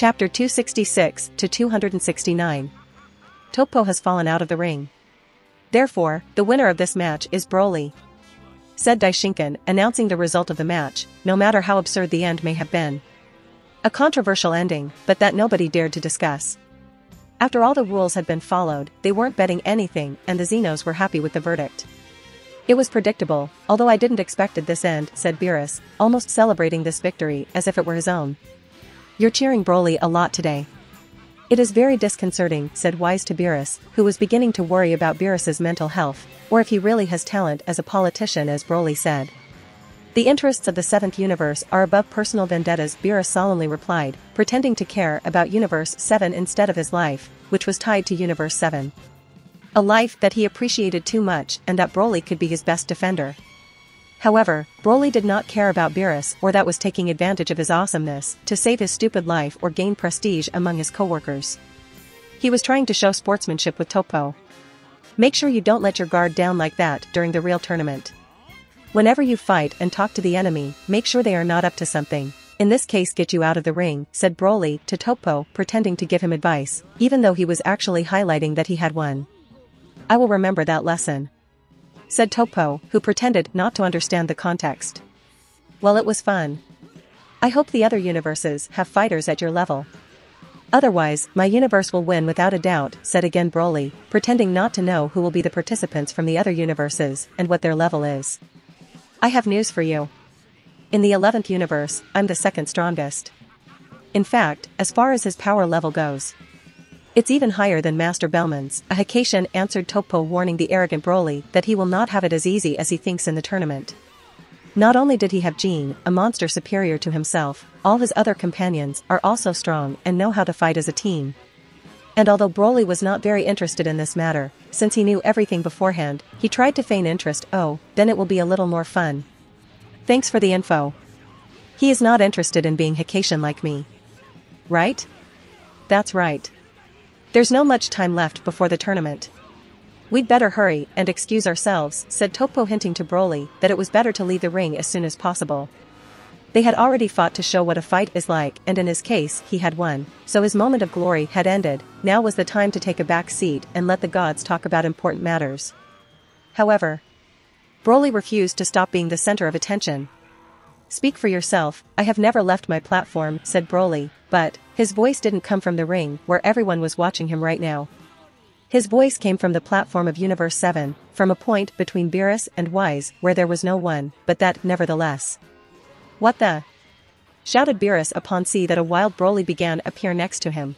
Chapter 266 to 269. Toppo has fallen out of the ring. Therefore, the winner of this match is Broly, said Daishinkan, announcing the result of the match, no matter how absurd the end may have been. A controversial ending, but that nobody dared to discuss. After all the rules had been followed, they weren't betting anything, and the Zenos were happy with the verdict. It was predictable, although I didn't expected this end, said Beerus, almost celebrating this victory as if it were his own. You're cheering Broly a lot today. It is very disconcerting, said Wise to Beerus, who was beginning to worry about Beerus's mental health, or if he really has talent as a politician, as Broly said. The interests of the 7th universe are above personal vendettas, Beerus solemnly replied, pretending to care about Universe 7 instead of his life, which was tied to Universe 7. A life that he appreciated too much and that Broly could be his best defender. However, Broly did not care about Beerus, or that was taking advantage of his awesomeness to save his stupid life or gain prestige among his co-workers. He was trying to show sportsmanship with Toppo. Make sure you don't let your guard down like that during the real tournament. Whenever you fight and talk to the enemy, make sure they are not up to something, in this case get you out of the ring, said Broly to Toppo, pretending to give him advice, even though he was actually highlighting that he had won. I will remember that lesson, said Toppo, who pretended not to understand the context. Well, it was fun. I hope the other universes have fighters at your level. Otherwise, my universe will win without a doubt, said again Broly, pretending not to know who will be the participants from the other universes and what their level is. I have news for you. In the 11th universe, I'm the second strongest. In fact, as far as his power level goes, it's even higher than Master Bellman's, HaHaHa answered Toppo, warning the arrogant Broly that he will not have it as easy as he thinks in the tournament. Not only did he have Gene, a monster superior to himself, all his other companions are also strong and know how to fight as a team. And although Broly was not very interested in this matter, since he knew everything beforehand, he tried to feign interest. Oh, then it will be a little more fun. Thanks for the info. He is not interested in being HaHaHa like me. Right? That's right. There's no much time left before the tournament. We'd better hurry and excuse ourselves, said Toppo, hinting to Broly that it was better to leave the ring as soon as possible. They had already fought to show what a fight is like, and in his case, he had won, so his moment of glory had ended. Now was the time to take a back seat and let the gods talk about important matters. However, Broly refused to stop being the center of attention. Speak for yourself, I have never left my platform, said Broly, but his voice didn't come from the ring where everyone was watching him right now. His voice came from the platform of Universe 7, from a point between Beerus and Wise where there was no one, but that, nevertheless. What the? Shouted Beerus upon seeing that a wild Broly began to appear next to him.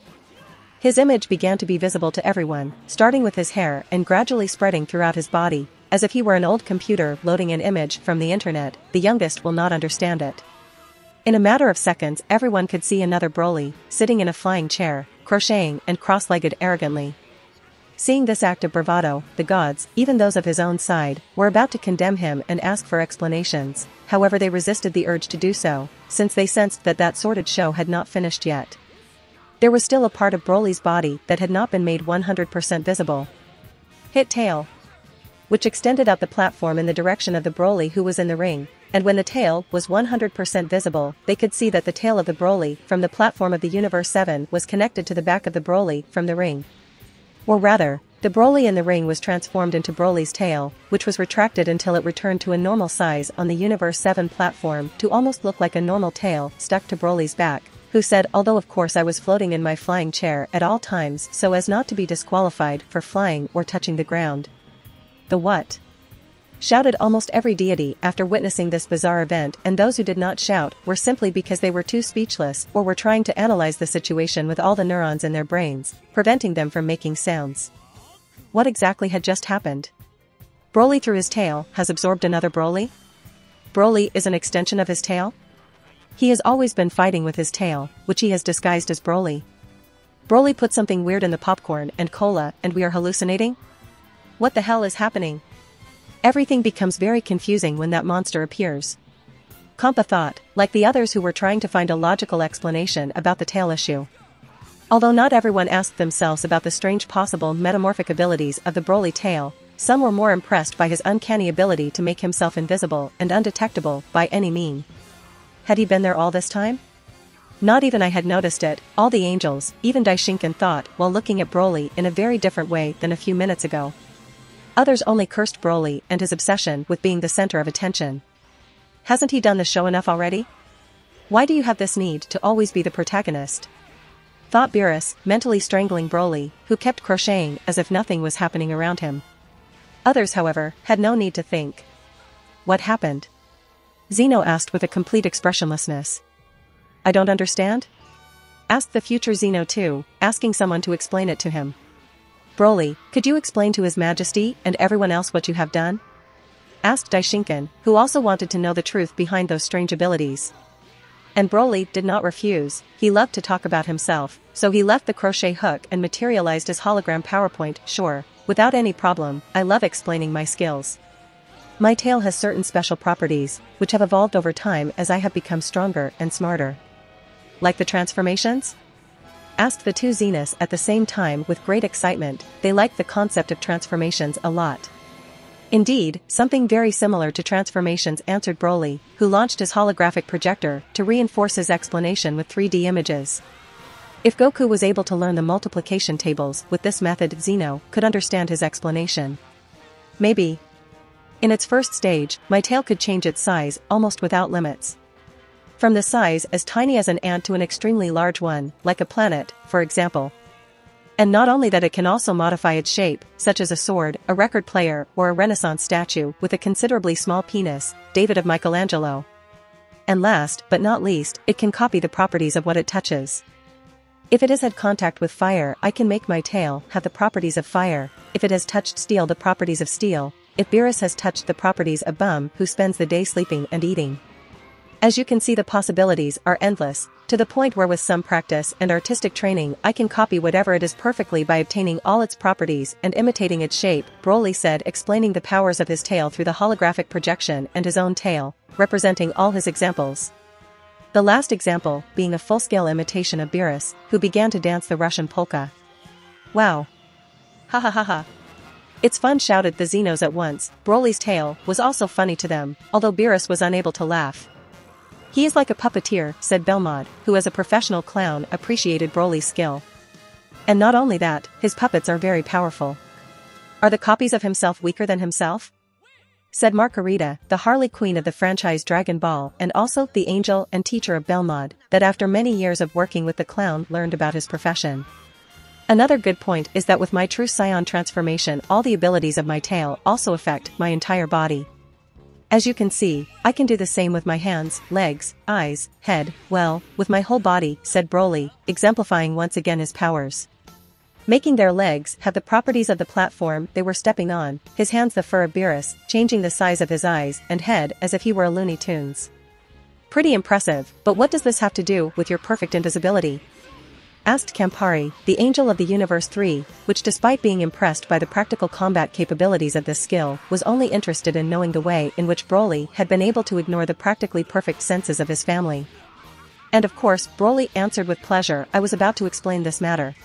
His image began to be visible to everyone, starting with his hair and gradually spreading throughout his body, as if he were an old computer loading an image from the internet. The youngest will not understand it. In a matter of seconds, everyone could see another Broly, sitting in a flying chair, crocheting and cross-legged arrogantly. Seeing this act of bravado, the gods, even those of his own side, were about to condemn him and ask for explanations. However, they resisted the urge to do so, since they sensed that that sordid show had not finished yet. There was still a part of Broly's body that had not been made 100% visible. Hit tail, which extended out the platform in the direction of the Broly who was in the ring, and when the tail was 100% visible, they could see that the tail of the Broly from the platform of the Universe 7 was connected to the back of the Broly from the ring. Or rather, the Broly in the ring was transformed into Broly's tail, which was retracted until it returned to a normal size on the Universe 7 platform to almost look like a normal tail stuck to Broly's back, who said, although of course I was floating in my flying chair at all times so as not to be disqualified for flying or touching the ground. The what? Shouted almost every deity after witnessing this bizarre event, and those who did not shout were simply because they were too speechless or were trying to analyze the situation with all the neurons in their brains, preventing them from making sounds. What exactly had just happened? Broly through his tail has absorbed another Broly? Broly is an extension of his tail? He has always been fighting with his tail, which he has disguised as Broly. Broly put something weird in the popcorn and cola and we are hallucinating? What the hell is happening? Everything becomes very confusing when that monster appears. Compa thought, like the others who were trying to find a logical explanation about the tail issue. Although not everyone asked themselves about the strange possible metamorphic abilities of the Broly tail, some were more impressed by his uncanny ability to make himself invisible and undetectable by any mean. Had he been there all this time? Not even I had noticed it, all the angels, even Daishinkan thought while looking at Broly in a very different way than a few minutes ago. Others only cursed Broly and his obsession with being the center of attention. Hasn't he done the show enough already? Why do you have this need to always be the protagonist? Thought Beerus, mentally strangling Broly, who kept crocheting as if nothing was happening around him. Others, however, had no need to think. What happened? Zeno asked with a complete expressionlessness. I don't understand? Asked the future Zeno too, asking someone to explain it to him. Broly, could you explain to His Majesty and everyone else what you have done? Asked Daishinkan, who also wanted to know the truth behind those strange abilities. And Broly did not refuse, he loved to talk about himself, so he left the crochet hook and materialized his hologram PowerPoint. Sure, without any problem, I love explaining my skills. My tail has certain special properties, which have evolved over time as I have become stronger and smarter. Like the transformations? Asked the two Zenos at the same time with great excitement. They liked the concept of transformations a lot. Indeed, something very similar to transformations, answered Broly, who launched his holographic projector to reinforce his explanation with 3D images. If Goku was able to learn the multiplication tables with this method, Zeno could understand his explanation. Maybe. In its first stage, my tail could change its size almost without limits. From the size as tiny as an ant to an extremely large one, like a planet, for example. And not only that, it can also modify its shape, such as a sword, a record player, or a Renaissance statue with a considerably small penis, David of Michelangelo. And last but not least, it can copy the properties of what it touches. If it has had contact with fire, I can make my tail have the properties of fire. If it has touched steel, the properties of steel. If Beerus has touched the properties of bum who spends the day sleeping and eating. As you can see, the possibilities are endless, to the point where with some practice and artistic training I can copy whatever it is perfectly by obtaining all its properties and imitating its shape, Broly said, explaining the powers of his tail through the holographic projection and his own tail, representing all his examples. The last example being a full-scale imitation of Beerus, who began to dance the Russian polka. Wow. Ha ha ha ha. It's fun, shouted the Zenos at once. Broly's tail was also funny to them, although Beerus was unable to laugh. He is like a puppeteer, said Belmod, who as a professional clown appreciated Broly's skill. And not only that, his puppets are very powerful. Are the copies of himself weaker than himself? Said Margarita, the Harley Quinn of the franchise Dragon Ball and also the angel and teacher of Belmod, that after many years of working with the clown learned about his profession. Another good point is that with my true Saiyan transformation, all the abilities of my tail also affect my entire body. As you can see, I can do the same with my hands, legs, eyes, head, well, with my whole body, said Broly, exemplifying once again his powers. Making their legs have the properties of the platform they were stepping on, his hands the fur of Beerus, changing the size of his eyes and head as if he were a Looney Tunes. Pretty impressive, but what does this have to do with your perfect invisibility? Asked Campari, the Angel of the Universe 3, which despite being impressed by the practical combat capabilities of this skill, was only interested in knowing the way in which Broly had been able to ignore the practically perfect senses of his family. And of course, Broly answered with pleasure. I was about to explain this matter.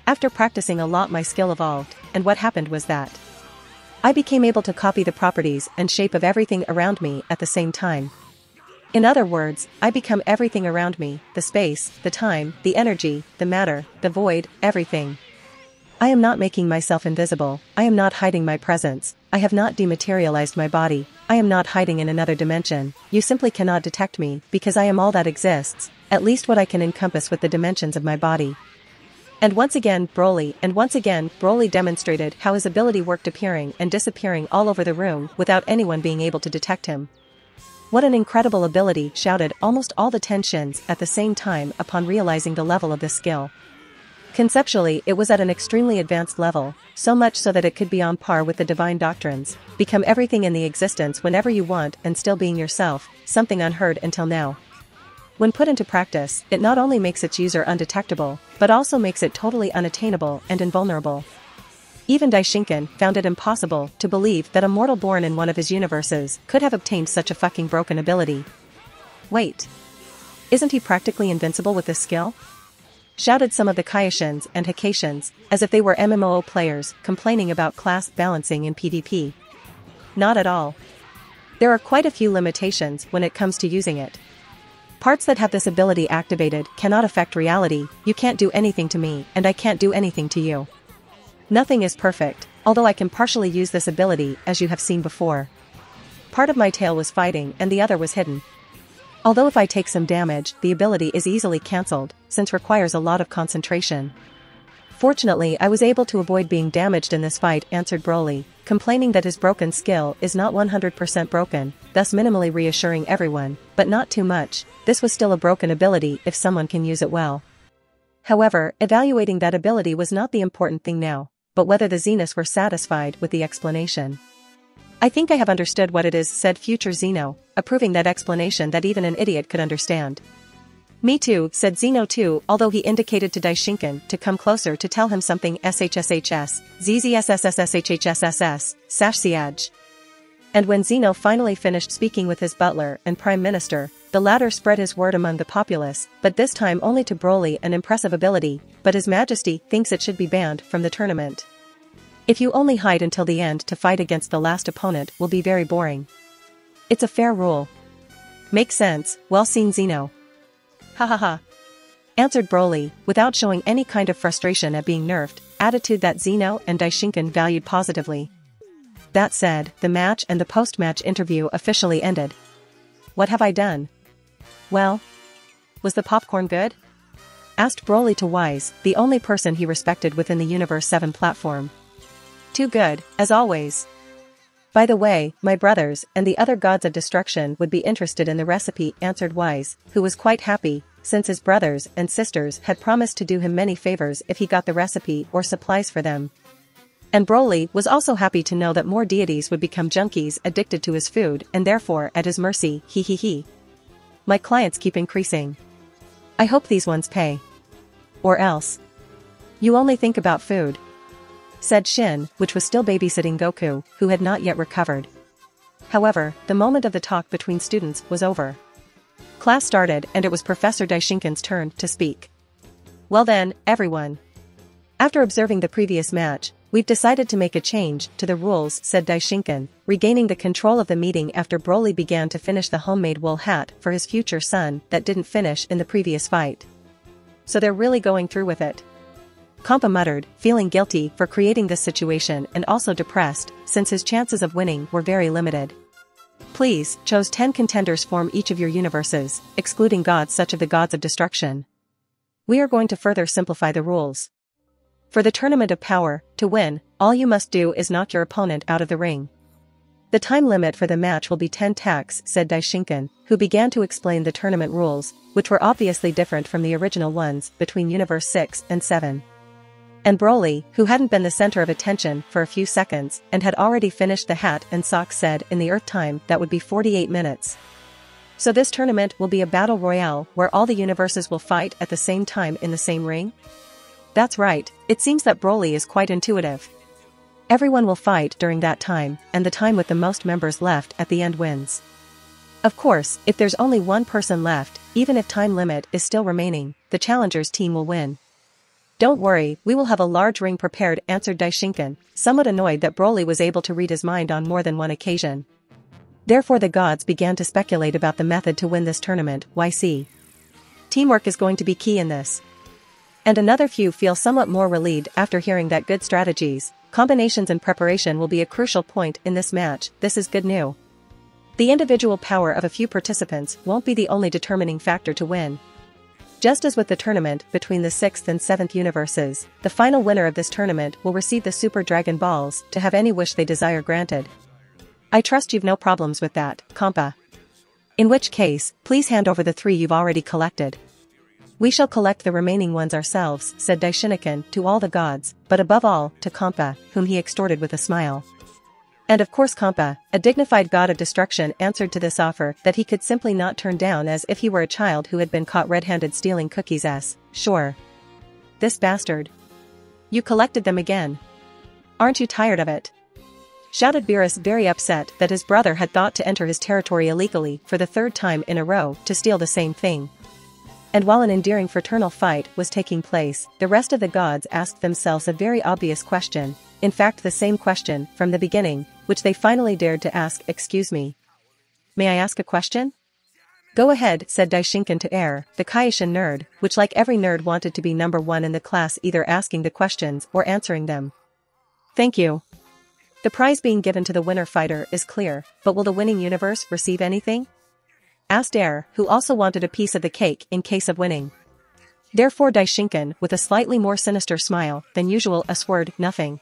After practicing a lot, my skill evolved, and what happened was that I became able to copy the properties and shape of everything around me at the same time. In other words, I become everything around me, the space, the time, the energy, the matter, the void, everything. I am not making myself invisible, I am not hiding my presence, I have not dematerialized my body, I am not hiding in another dimension. You simply cannot detect me, because I am all that exists, at least what I can encompass with the dimensions of my body. And once again Broly demonstrated how his ability worked, appearing and disappearing all over the room without anyone being able to detect him. What an incredible ability, shouted almost all the 10 shins at the same time upon realizing the level of this skill. Conceptually, it was at an extremely advanced level, so much so that it could be on par with the divine doctrines, become everything in the existence whenever you want and still being yourself, something unheard until now. When put into practice, it not only makes its user undetectable, but also makes it totally unattainable and invulnerable. Even Daishinkan found it impossible to believe that a mortal born in one of his universes could have obtained such a fucking broken ability. Wait. Isn't he practically invincible with this skill? Shouted some of the Kaioshin's and Hikashins, as if they were MMO players complaining about class balancing in PvP. Not at all. There are quite a few limitations when it comes to using it. Parts that have this ability activated cannot affect reality. You can't do anything to me, and I can't do anything to you. Nothing is perfect, although I can partially use this ability, as you have seen before. Part of my tail was fighting and the other was hidden. Although if I take some damage, the ability is easily cancelled, since requires a lot of concentration. Fortunately, I was able to avoid being damaged in this fight, answered Broly, complaining that his broken skill is not 100% broken, thus minimally reassuring everyone, but not too much. This was still a broken ability if someone can use it well. However, evaluating that ability was not the important thing now, but whether the Zenos were satisfied with the explanation. I think I have understood what it is, said future Zeno, approving that explanation that even an idiot could understand. Me too, said Zeno too, although he indicated to Daishinkan to come closer to tell him something. SHSHS, ZZSSSSHHSSS, Sashsiaj. And when Zeno finally finished speaking with his butler and prime minister, the latter spread his word among the populace, but this time only to Broly, an impressive ability, but His Majesty thinks it should be banned from the tournament. If you only hide until the end to fight against the last opponent will be very boring. It's a fair rule. Makes sense, well seen Zeno. HaHaHa. Answered Broly, without showing any kind of frustration at being nerfed, attitude that Zeno and Daishinkan valued positively. That said, the match and the post-match interview officially ended. What have I done? Well, was the popcorn good? Asked Broly to Wise, the only person he respected within the Universe 7 platform. Too good, as always. By the way, my brothers and the other gods of destruction would be interested in the recipe, answered Wise, who was quite happy, since his brothers and sisters had promised to do him many favors if he got the recipe or supplies for them. And Broly was also happy to know that more deities would become junkies addicted to his food and therefore at his mercy, he. My clients keep increasing. I hope these ones pay. Or else. You only think about food, said Shin, which was still babysitting Goku, who had not yet recovered. However, the moment of the talk between students was over. Class started and it was Professor Daishinkan's turn to speak. Well then, everyone. After observing the previous match, we've decided to make a change to the rules, said Daishinkan, regaining the control of the meeting after Broly began to finish the homemade wool hat for his future son that didn't finish in the previous fight. So they're really going through with it. Kampa muttered, feeling guilty for creating this situation and also depressed, since his chances of winning were very limited. Please, chose 10 contenders form each of your universes, excluding gods such as the gods of destruction. We are going to further simplify the rules. For the tournament of power, to win, all you must do is knock your opponent out of the ring. The time limit for the match will be 10 tacks, said Daishinkan, who began to explain the tournament rules, which were obviously different from the original ones between Universe 6 and 7. And Broly, who hadn't been the center of attention for a few seconds and had already finished the hat and socks, said in the Earth time that would be 48 minutes. So this tournament will be a battle royale where all the universes will fight at the same time in the same ring? That's right, it seems that Broly is quite intuitive. Everyone will fight during that time, and the time with the most members left at the end wins. Of course, if there's only one person left, even if time limit is still remaining, the challengers team will win. Don't worry, we will have a large ring prepared, answered Daishinkan, somewhat annoyed that Broly was able to read his mind on more than one occasion. Therefore the gods began to speculate about the method to win this tournament. YC. Teamwork is going to be key in this. And another few feel somewhat more relieved after hearing that good strategies, combinations and preparation will be a crucial point in this match. This is good news. The individual power of a few participants won't be the only determining factor to win. Just as with the tournament between the 6th and 7th universes, the final winner of this tournament will receive the Super Dragon Balls to have any wish they desire granted. I trust you've no problems with that, Kampa. In which case, please hand over the 3 you've already collected. We shall collect the remaining ones ourselves, said Daishinkan to all the gods, but above all, to Kampa, whom he extorted with a smile. And of course Kampa, a dignified god of destruction, answered to this offer that he could simply not turn down, as if he were a child who had been caught red-handed stealing cookies. Sure. This bastard. You collected them again. Aren't you tired of it? Shouted Beerus, very upset that his brother had thought to enter his territory illegally for the 3rd time in a row to steal the same thing. And while an endearing fraternal fight was taking place, the rest of the gods asked themselves a very obvious question, in fact the same question from the beginning, which they finally dared to ask. Excuse me. May I ask a question? Go ahead, said Daishinkan to Air, the Kaishin nerd, which like every nerd wanted to be number one in the class, either asking the questions or answering them. Thank you. The prize being given to the winner fighter is clear, but will the winning universe receive anything? Asked Air, who also wanted a piece of the cake in case of winning. Therefore Daishinkan, with a slightly more sinister smile than usual, word, nothing.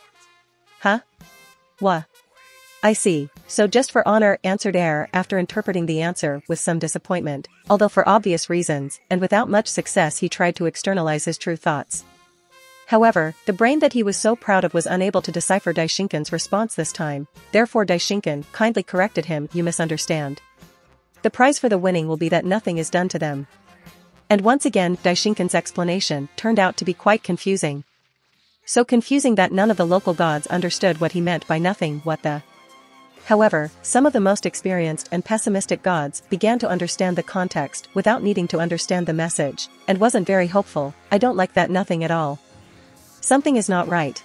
Huh? Wha? I see, so just for honor, answered Air after interpreting the answer with some disappointment, although for obvious reasons, and without much success he tried to externalize his true thoughts. However, the brain that he was so proud of was unable to decipher Daishinkan's response this time, therefore Daishinkan kindly corrected him, you misunderstand. The prize for the winning will be that nothing is done to them. And once again Daishinkan's explanation turned out to be quite confusing. So confusing that none of the local gods understood what he meant by nothing, what the. However, some of the most experienced and pessimistic gods began to understand the context without needing to understand the message, and wasn't very hopeful. I don't like that nothing at all. Something is not right.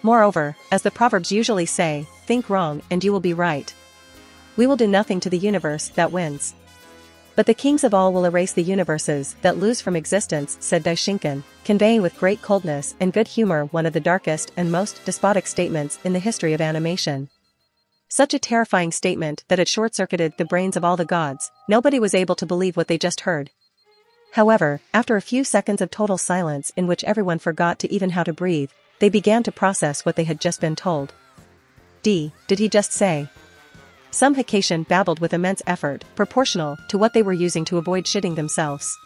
Moreover, as the proverbs usually say, think wrong and you will be right. We will do nothing to the universe that wins. But the kings of all will erase the universes that lose from existence, said Daishinkan, conveying with great coldness and good humor one of the darkest and most despotic statements in the history of animation. Such a terrifying statement that it short-circuited the brains of all the gods. Nobody was able to believe what they just heard. However, after a few seconds of total silence in which everyone forgot to even how to breathe, they began to process what they had just been told. Did he just say? Some Hakashin babbled with immense effort, proportional to what they were using to avoid shitting themselves.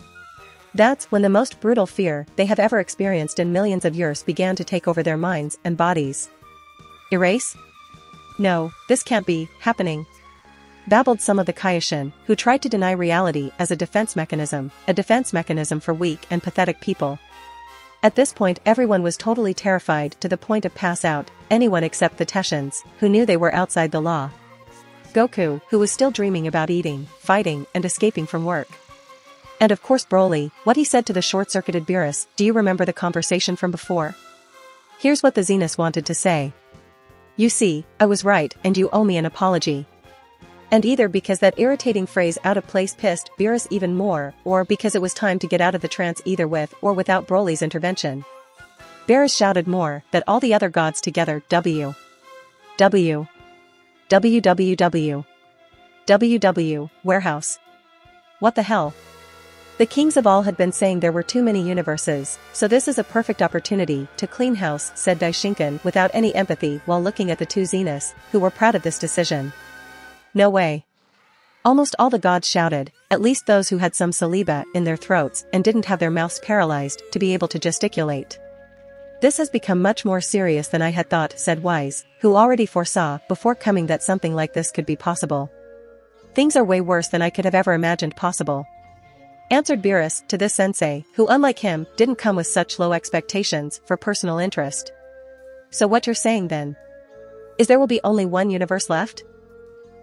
That's when the most brutal fear they have ever experienced in millions of years began to take over their minds and bodies. Erase? No, this can't be happening. Babbled some of the Kaishin, who tried to deny reality as a defense mechanism for weak and pathetic people. At this point everyone was totally terrified to the point of pass out, anyone except the Teshins, who knew they were outside the law. Goku, who was still dreaming about eating, fighting, and escaping from work. And of course Broly, what he said to the short-circuited Beerus, do you remember the conversation from before? Here's what the Zenus wanted to say. You see, I was right and you owe me an apology. And either because that irritating phrase out of place pissed Beerus even more, or because it was time to get out of the trance either with or without Broly's intervention. Beerus shouted more, that all the other gods together, WWW, warehouse. What the hell? The kings of all had been saying there were too many universes, so this is a perfect opportunity to clean house, said Daishinkan without any empathy while looking at the two Zenus, who were proud of this decision. No way. Almost all the gods shouted, at least those who had some saliva in their throats and didn't have their mouths paralyzed to be able to gesticulate. This has become much more serious than I had thought, said Wise, who already foresaw before coming that something like this could be possible. Things are way worse than I could have ever imagined possible. Answered Beerus to this sensei, who unlike him, didn't come with such low expectations for personal interest. So what you're saying then? Is there will be only one universe left?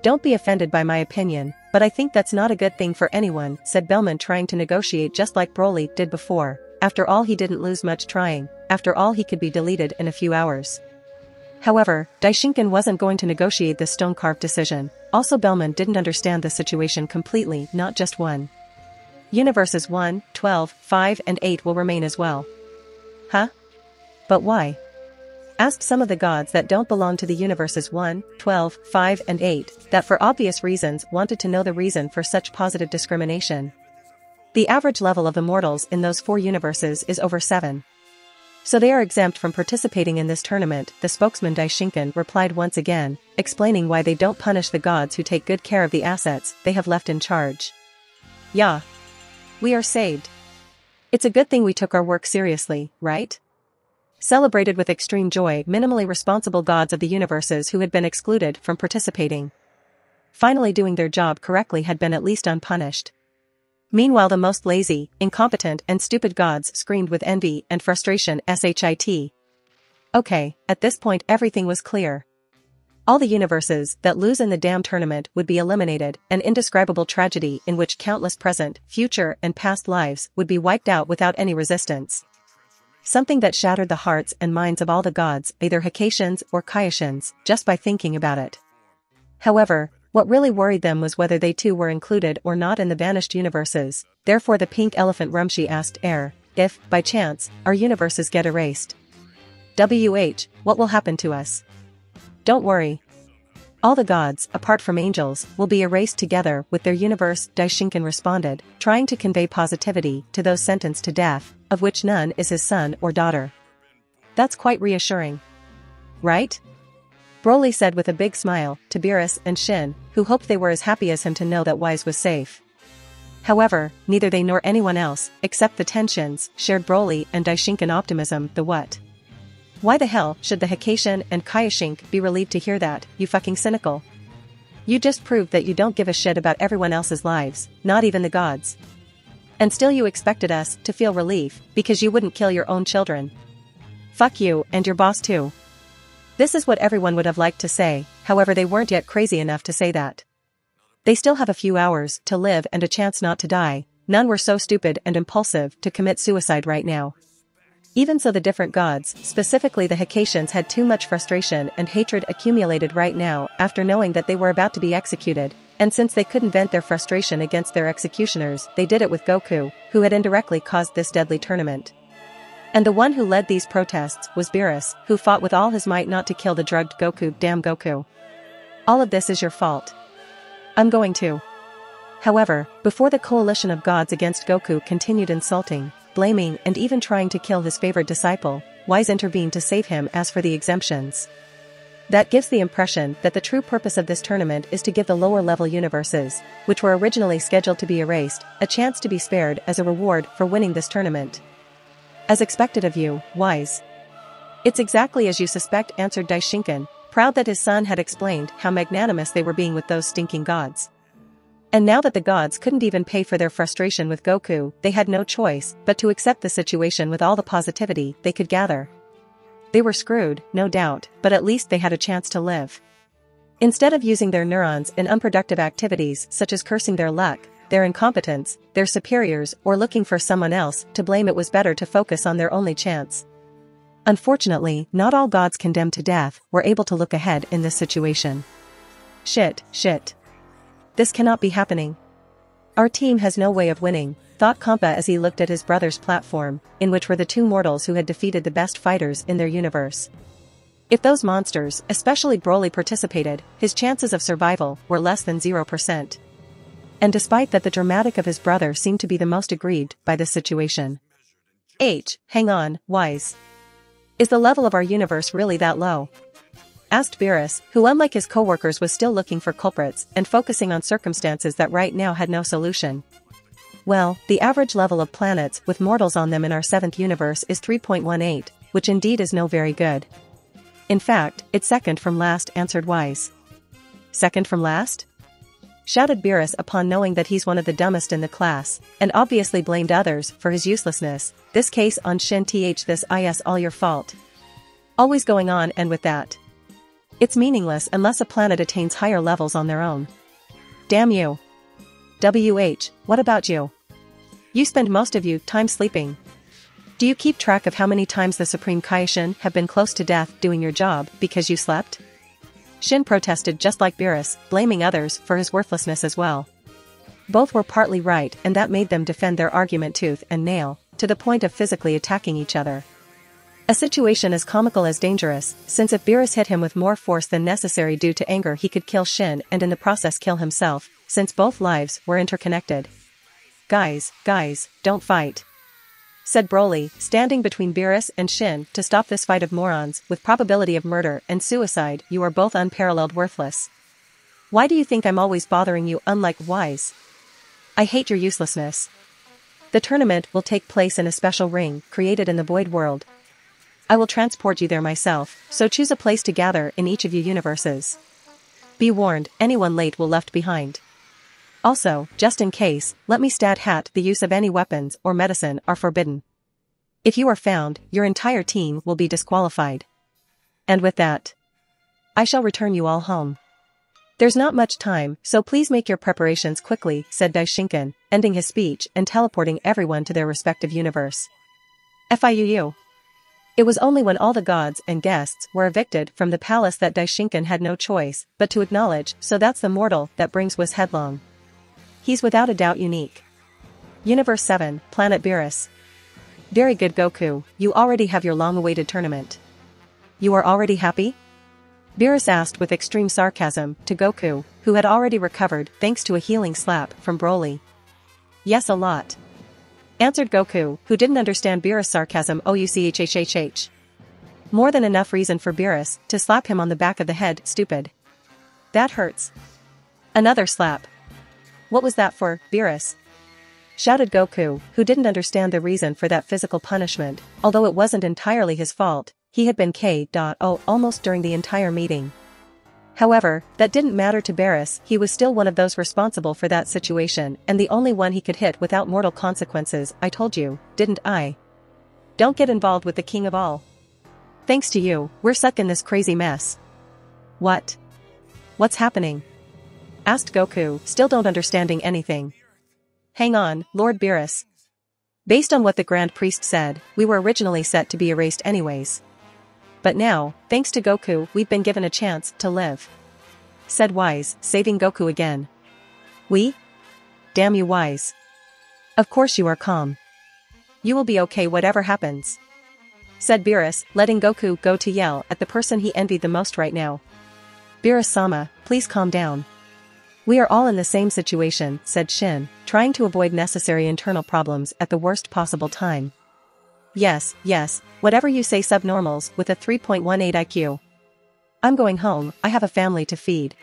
Don't be offended by my opinion, but I think that's not a good thing for anyone, said Bellman, trying to negotiate just like Broly did before. After all, he didn't lose much trying. After all, he could be deleted in a few hours. However, Daishinkan wasn't going to negotiate this stone-carved decision. Also, Bellman didn't understand the situation completely, not just one. Universes 1, 12, 5 and 8 will remain as well. Huh? But why? Asked some of the gods that don't belong to the universes 1, 12, 5 and 8, that for obvious reasons wanted to know the reason for such positive discrimination. The average level of the mortals in those 4 universes is over 7. So they are exempt from participating in this tournament, the spokesman Daishinkan replied once again, explaining why they don't punish the gods who take good care of the assets they have left in charge. Yeah. We are saved. It's a good thing we took our work seriously, right? Celebrated with extreme joy minimally responsible gods of the universes who had been excluded from participating. Finally doing their job correctly had been at least unpunished. Meanwhile the most lazy, incompetent and stupid gods screamed with envy and frustration shit. Okay, at this point everything was clear. All the universes that lose in the damn tournament would be eliminated, an indescribable tragedy in which countless present, future and past lives would be wiped out without any resistance. Something that shattered the hearts and minds of all the gods, either Hakashins or Kaishins, just by thinking about it. However, What really worried them was whether they too were included or not in the banished universes. Therefore the pink elephant Rumshi asked Air, if, by chance, our universes get erased. What will happen to us? Don't worry. All the gods, apart from angels, will be erased together with their universe, Daishinkan responded, trying to convey positivity to those sentenced to death, of which none is his son or daughter. That's quite reassuring. Right? Broly said with a big smile to Beerus and Shin, who hoped they were as happy as him to know that Wise was safe. However, neither they nor anyone else, except the Tenshins, shared Broly and Daishinkan optimism. The what? Why the hell should the Hakashin and Kaioshin be relieved to hear that, you fucking cynical? You just proved that you don't give a shit about everyone else's lives, not even the gods. And still you expected us to feel relief, because you wouldn't kill your own children. Fuck you, and your boss too. This is what everyone would have liked to say, however they weren't yet crazy enough to say that. They still have a few hours to live and a chance not to die. None were so stupid and impulsive to commit suicide right now. Even so, the different gods, specifically the Hakashins, had too much frustration and hatred accumulated right now after knowing that they were about to be executed, and since they couldn't vent their frustration against their executioners, they did it with Goku, who had indirectly caused this deadly tournament. And the one who led these protests was Beerus, who fought with all his might not to kill the drugged Goku. Damn Goku. All of this is your fault. I'm going to. However, before the coalition of gods against Goku continued insulting, blaming and even trying to kill his favorite disciple, Wise intervened to save him. As for the exemptions, that gives the impression that the true purpose of this tournament is to give the lower level universes, which were originally scheduled to be erased, a chance to be spared as a reward for winning this tournament. As expected of you, Wise. It's exactly as you suspect, answered Daishinkan, proud that his son had explained how magnanimous they were being with those stinking gods. And now that the gods couldn't even pay for their frustration with Goku, they had no choice but to accept the situation with all the positivity they could gather. They were screwed, no doubt, but at least they had a chance to live. Instead of using their neurons in unproductive activities such as cursing their luck, their incompetence, their superiors, or looking for someone else to blame, it was better to focus on their only chance. Unfortunately, not all gods condemned to death were able to look ahead in this situation. Shit. This cannot be happening. Our team has no way of winning, thought Kampa as he looked at his brother's platform, in which were the two mortals who had defeated the best fighters in their universe. If those monsters, especially Broly, participated, his chances of survival were less than 0%. And despite that, the dramatic of his brother seemed to be the most aggrieved by this situation. Hang on, Wise. Is the level of our universe really that low? Asked Beerus, who unlike his co-workers was still looking for culprits and focusing on circumstances that right now had no solution. Well, the average level of planets with mortals on them in our 7th universe is 3.18, which indeed is no very good. In fact, it's second from last, answered Wise. Second from last? Shouted Beerus upon knowing that he's one of the dumbest in the class, and obviously blamed others for his uselessness. This case on Shin this is all your fault. Always going on and with that. It's meaningless unless a planet attains higher levels on their own. Damn you. What about you? You spend most of your time sleeping. Do you keep track of how many times the Supreme Kaioshin have been close to death doing your job because you slept? Shin protested just like Beerus, blaming others for his worthlessness as well. Both were partly right, and that made them defend their argument tooth and nail, to the point of physically attacking each other. A situation as comical as dangerous, since if Beerus hit him with more force than necessary due to anger, he could kill Shin and in the process kill himself, since both lives were interconnected. Guys, don't fight, said Broly, standing between Beerus and Shin to stop this fight of morons with probability of murder and suicide. You are both unparalleled worthless. Why do you think I'm always bothering you, unlike Wise? I hate your uselessness. The tournament will take place in a special ring created in the Void World. I will transport you there myself, so choose a place to gather in each of your universes. Be warned, anyone late will left behind. Also, just in case, let me stat hat the use of any weapons or medicine are forbidden. If you are found, your entire team will be disqualified. And with that, I shall return you all home. There's not much time, so please make your preparations quickly, said Daishinkan, ending his speech and teleporting everyone to their respective universe. FIUU. It was only when all the gods and guests were evicted from the palace that Daishinkan had no choice but to acknowledge, so that's the mortal that brings was headlong. He's without a doubt unique. Universe 7, Planet Beerus. Very good Goku, you already have your long-awaited tournament. You are already happy? Beerus asked with extreme sarcasm to Goku, who had already recovered thanks to a healing slap from Broly. Yes, a lot. Answered Goku, who didn't understand Beerus' sarcasm. Ouchhhh. More than enough reason for Beerus to slap him on the back of the head. Stupid. That hurts. Another slap. What was that for, Beerus? Shouted Goku, who didn't understand the reason for that physical punishment, although it wasn't entirely his fault. He had been KO almost during the entire meeting. However, that didn't matter to Beerus. He was still one of those responsible for that situation and the only one he could hit without mortal consequences. I told you, didn't I? Don't get involved with the king of all. Thanks to you, we're stuck in this crazy mess. What? What's happening? Asked Goku, still don't understanding anything. Hang on, Lord Beerus. Based on what the Grand Priest said, we were originally set to be erased anyways. But now, thanks to Goku, we've been given a chance to live. Said Wise, saving Goku again. We? Damn you, Wise. Of course you are calm. You will be okay whatever happens. Said Beerus, letting Goku go to yell at the person he envied the most right now. Beerus-sama, please calm down. We are all in the same situation, said Shin, trying to avoid necessary internal problems at the worst possible time. Yes, whatever you say, subnormals with a 3.18 IQ. I'm going home, I have a family to feed.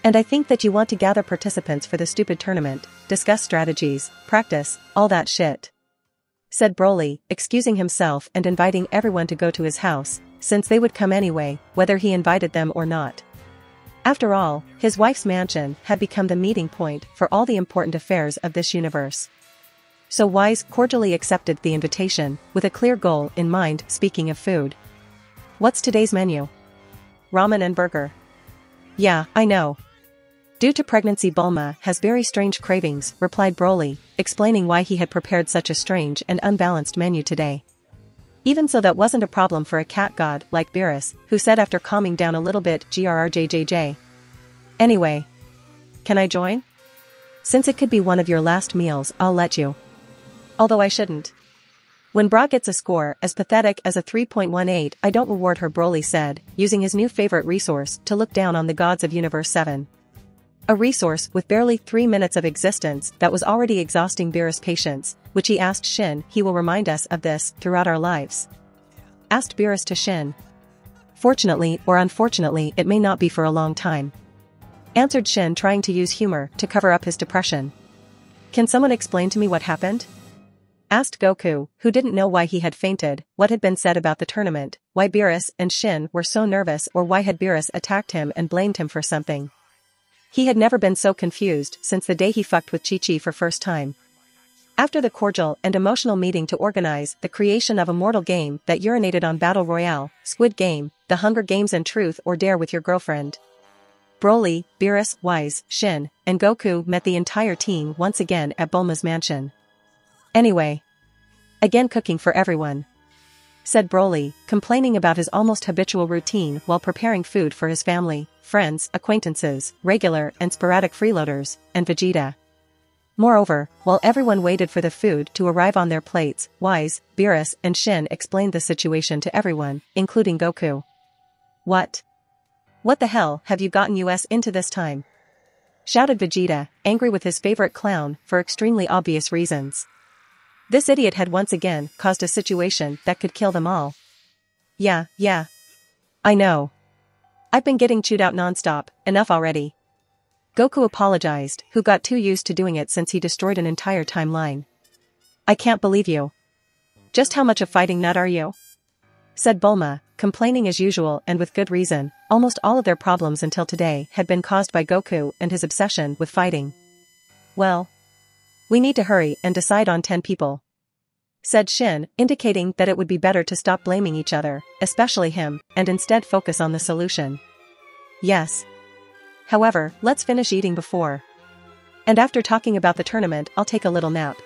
And I think that you want to gather participants for the stupid tournament, discuss strategies, practice, all that shit. Said Broly, excusing himself and inviting everyone to go to his house, since they would come anyway, whether he invited them or not. After all, his wife's mansion had become the meeting point for all the important affairs of this universe. So Wise cordially accepted the invitation, with a clear goal in mind. Speaking of food. What's today's menu? Ramen and burger. Yeah, I know. Due to pregnancy, Bulma has very strange cravings, replied Broly, explaining why he had prepared such a strange and unbalanced menu today. Even so, that wasn't a problem for a cat god like Beerus, who said after calming down a little bit, grrjjj. Anyway. Can I join? Since it could be one of your last meals, I'll let you. Although I shouldn't. When Bra gets a score as pathetic as a 3.18, I don't reward her, Broly said, using his new favorite resource to look down on the gods of Universe 7. A resource with barely 3 minutes of existence that was already exhausting Beerus' patience, which he asked Shin. He will remind us of this throughout our lives. Asked Beerus to Shin. Fortunately or unfortunately, it may not be for a long time. Answered Shin, trying to use humor to cover up his depression. Can someone explain to me what happened? Asked Goku, who didn't know why he had fainted, what had been said about the tournament, why Beerus and Shin were so nervous, or why had Beerus attacked him and blamed him for something. He had never been so confused since the day he fucked with Chi-Chi for first time. After the cordial and emotional meeting to organize the creation of a mortal game that urinated on Battle Royale, Squid Game, The Hunger Games and Truth or Dare with your girlfriend. Broly, Beerus, Wise, Shin, and Goku met the entire team once again at Bulma's mansion. Anyway. Again cooking for everyone. Said Broly, complaining about his almost habitual routine while preparing food for his family, friends, acquaintances, regular and sporadic freeloaders, and Vegeta. Moreover, while everyone waited for the food to arrive on their plates, Wise, Beerus, and Shin explained the situation to everyone, including Goku. What? What the hell have you gotten us into this time? Shouted Vegeta, angry with his favorite clown for extremely obvious reasons. This idiot had once again caused a situation that could kill them all. Yeah. I know. I've been getting chewed out nonstop, enough already. Goku apologized, who got too used to doing it since he destroyed an entire timeline. I can't believe you. Just how much of fighting nut are you? Said Bulma, complaining as usual and with good reason. Almost all of their problems until today had been caused by Goku and his obsession with fighting. Well. We need to hurry and decide on 10 people. Said Shin, indicating that it would be better to stop blaming each other, especially him, and instead focus on the solution. Yes. However, let's finish eating before. And after talking about the tournament, I'll take a little nap.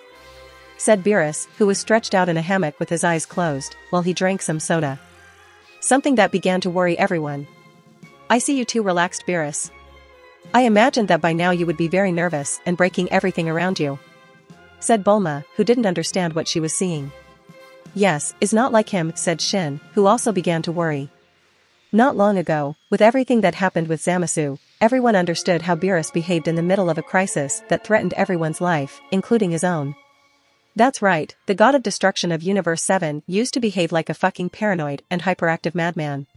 said Beerus, who was stretched out in a hammock with his eyes closed, while he drank some soda. Something that began to worry everyone. I see you too relaxed, Beerus. I imagined that by now you would be very nervous and breaking everything around you, said Bulma, who didn't understand what she was seeing. Yes, is not like him, said Shin, who also began to worry. Not long ago, with everything that happened with Zamasu, everyone understood how Beerus behaved in the middle of a crisis that threatened everyone's life, including his own. That's right, the god of destruction of Universe 7 used to behave like a fucking paranoid and hyperactive madman.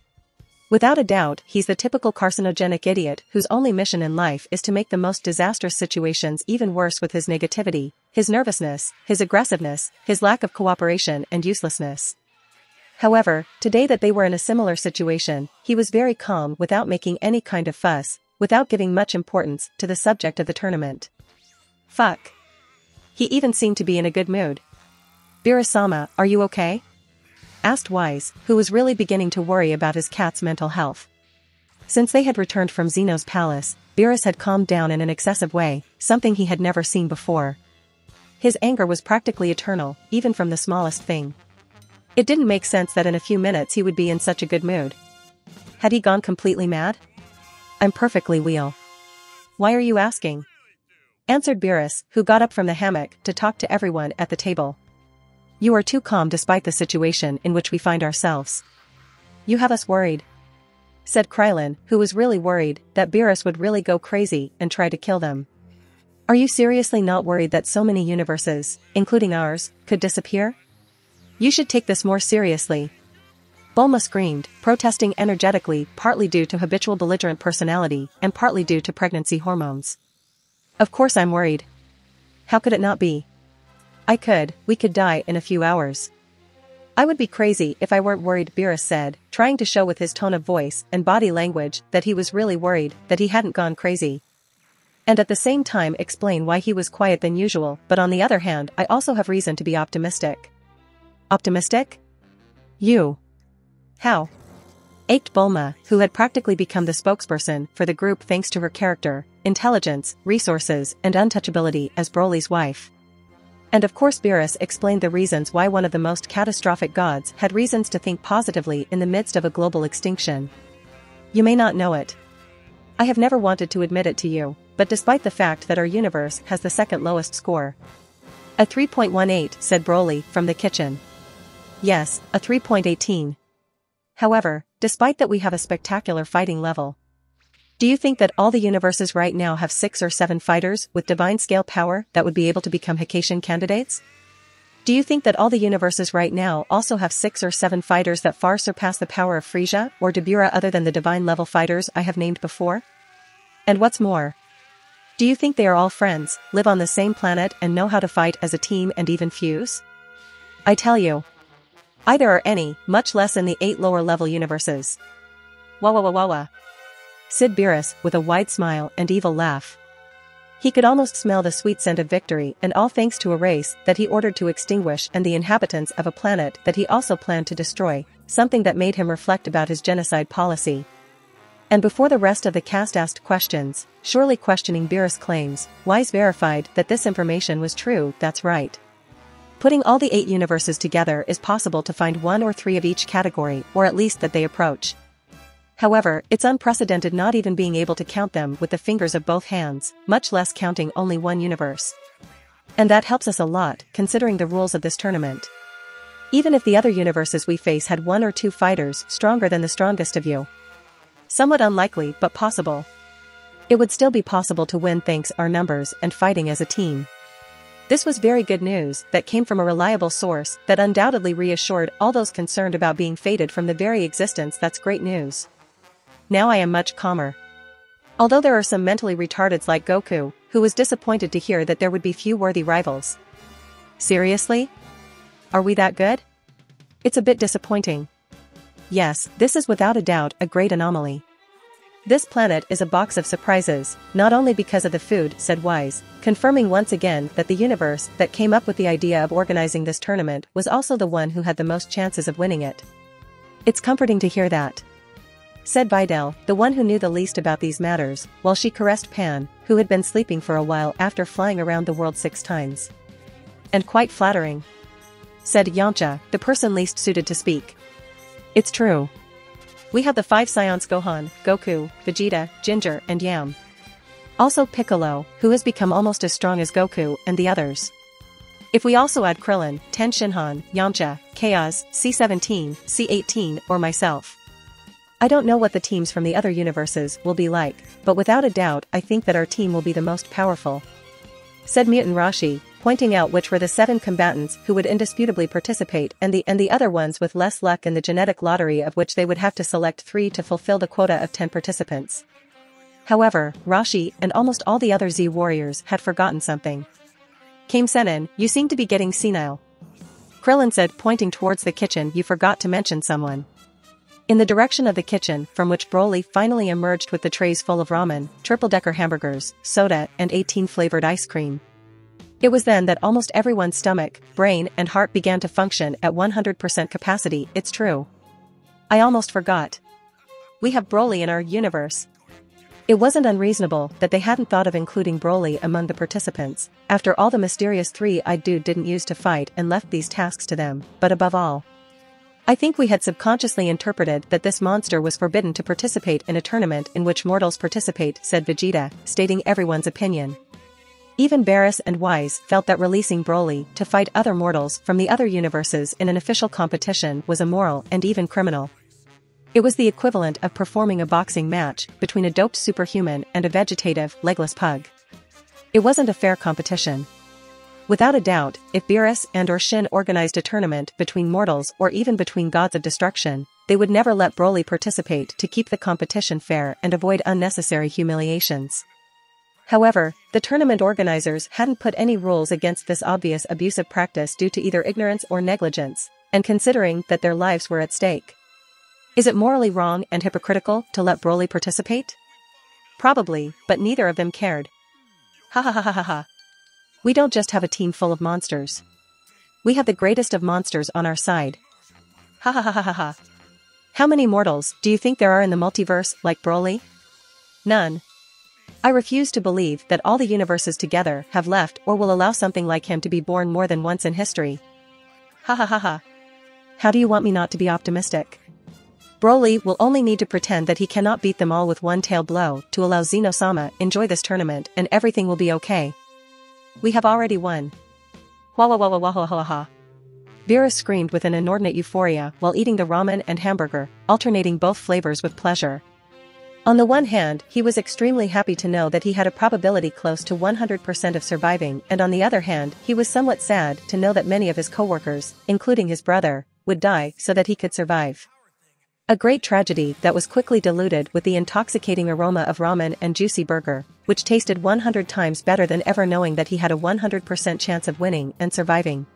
Without a doubt, he's the typical carcinogenic idiot whose only mission in life is to make the most disastrous situations even worse with his negativity, his nervousness, his aggressiveness, his lack of cooperation and uselessness. However, today that they were in a similar situation, he was very calm without making any kind of fuss, without giving much importance to the subject of the tournament. Fuck. He even seemed to be in a good mood. Beerus-sama, are you okay? Asked Wise, who was really beginning to worry about his cat's mental health. Since they had returned from Zeno's palace, Beerus had calmed down in an excessive way, something he had never seen before. His anger was practically eternal, even from the smallest thing. It didn't make sense that in a few minutes he would be in such a good mood. Had he gone completely mad? I'm perfectly well. Why are you asking? Answered Beerus, who got up from the hammock to talk to everyone at the table. You are too calm despite the situation in which we find ourselves. You have us worried, said Krylin, who was really worried that Beerus would really go crazy and try to kill them. Are you seriously not worried that so many universes, including ours, could disappear? You should take this more seriously. Bulma screamed, protesting energetically, partly due to habitual belligerent personality and partly due to pregnancy hormones. Of course I'm worried. How could it not be? We could die in a few hours. I would be crazy if I weren't worried, Beerus said, trying to show with his tone of voice and body language that he was really worried that he hadn't gone crazy. And at the same time explain why he was quiet than usual, but on the other hand I also have reason to be optimistic. Optimistic? You? How? Ached Bulma, who had practically become the spokesperson for the group thanks to her character, intelligence, resources, and untouchability as Broly's wife. And of course Beerus explained the reasons why one of the most catastrophic gods had reasons to think positively in the midst of a global extinction. You may not know it. I have never wanted to admit it to you, but despite the fact that our universe has the second lowest score. A 3.18, said Broly from the kitchen. Yes, a 3.18. However, despite that we have a spectacular fighting level. Do you think that all the universes right now have 6 or 7 fighters with divine scale power that would be able to become HaHaHa candidates? Do you think that all the universes right now also have 6 or 7 fighters that far surpass the power of Frieza or Dabura other than the divine level fighters I have named before? And what's more? Do you think they are all friends, live on the same planet and know how to fight as a team and even fuse? I tell you. Either or any, much less in the 8 lower level universes. Wah wah wah wah wah. Said Beerus with a wide smile and evil laugh. He could almost smell the sweet scent of victory, and all thanks to a race that he ordered to extinguish and the inhabitants of a planet that he also planned to destroy, something that made him reflect about his genocide policy. And before the rest of the cast asked questions, surely questioning Beerus' claims, Wise verified that this information was true. That's right. Putting all the 8 universes together is possible to find 1 or 3 of each category, or at least that they approach. However, it's unprecedented not even being able to count them with the fingers of both hands, much less counting only one universe. And that helps us a lot, considering the rules of this tournament. Even if the other universes we face had 1 or 2 fighters stronger than the strongest of you. Somewhat unlikely, but possible. It would still be possible to win thanks our numbers and fighting as a team. This was very good news that came from a reliable source that undoubtedly reassured all those concerned about being fated from the very existence. That's great news. Now I am much calmer. Although there are some mentally retardeds like Goku, who was disappointed to hear that there would be few worthy rivals. Seriously? Are we that good? It's a bit disappointing. Yes, this is without a doubt a great anomaly. This planet is a box of surprises, not only because of the food, said Wise, confirming once again that the universe that came up with the idea of organizing this tournament was also the one who had the most chances of winning it. It's comforting to hear that, said Videl, the one who knew the least about these matters, while she caressed Pan, who had been sleeping for a while after flying around the world 6 times. And quite flattering, said Yamcha, the person least suited to speak. It's true. We have the 5 Saiyans Gohan, Goku, Vegeta, Ginger, and Yam. Also Piccolo, who has become almost as strong as Goku and the others. If we also add Krillin, Ten Shinhan, Yamcha, Chaos, C-17, C-18, or myself. I don't know what the teams from the other universes will be like, but without a doubt I think that our team will be the most powerful, said Mutant Rashi, pointing out which were the 7 combatants who would indisputably participate and the other ones with less luck in the genetic lottery of which they would have to select 3 to fulfill the quota of 10 participants. However, Rashi and almost all the other Z warriors had forgotten something. Kame Sennin, you seem to be getting senile. Krillin said, pointing towards the kitchen. You forgot to mention someone. In the direction of the kitchen, from which Broly finally emerged with the trays full of ramen, triple-decker hamburgers, soda, and 18-flavored ice cream. It was then that almost everyone's stomach, brain, and heart began to function at 100% capacity. It's true. I almost forgot. We have Broly in our universe. It wasn't unreasonable that they hadn't thought of including Broly among the participants, after all the mysterious 3-eyed dude didn't use to fight and left these tasks to them, but above all, I think we had subconsciously interpreted that this monster was forbidden to participate in a tournament in which mortals participate, said Vegeta, stating everyone's opinion. Even Beerus and Wise felt that releasing Broly to fight other mortals from the other universes in an official competition was immoral and even criminal. It was the equivalent of performing a boxing match between a doped superhuman and a vegetative, legless pug. It wasn't a fair competition. Without a doubt, if Beerus and or Shin organized a tournament between mortals or even between gods of destruction, they would never let Broly participate to keep the competition fair and avoid unnecessary humiliations. However, the tournament organizers hadn't put any rules against this obvious abusive practice due to either ignorance or negligence, and considering that their lives were at stake. Is it morally wrong and hypocritical to let Broly participate? Probably, but neither of them cared. Ha ha ha ha ha ha. We don't just have a team full of monsters. We have the greatest of monsters on our side. Ha ha ha ha ha ha. How many mortals do you think there are in the multiverse like Broly? None. I refuse to believe that all the universes together have left or will allow something like him to be born more than once in history. Ha ha ha ha. How do you want me not to be optimistic? Broly will only need to pretend that he cannot beat them all with one tail blow to allow Zeno-sama enjoy this tournament and everything will be okay. We have already won. Wah wah wah wah wah wah wah wah. Beerus screamed with an inordinate euphoria while eating the ramen and hamburger, alternating both flavors with pleasure. On the one hand, he was extremely happy to know that he had a probability close to 100% of surviving, and on the other hand, he was somewhat sad to know that many of his co-workers, including his brother, would die so that he could survive. A great tragedy that was quickly diluted with the intoxicating aroma of ramen and juicy burger, which tasted 100 times better than ever, knowing that he had a 100% chance of winning and surviving.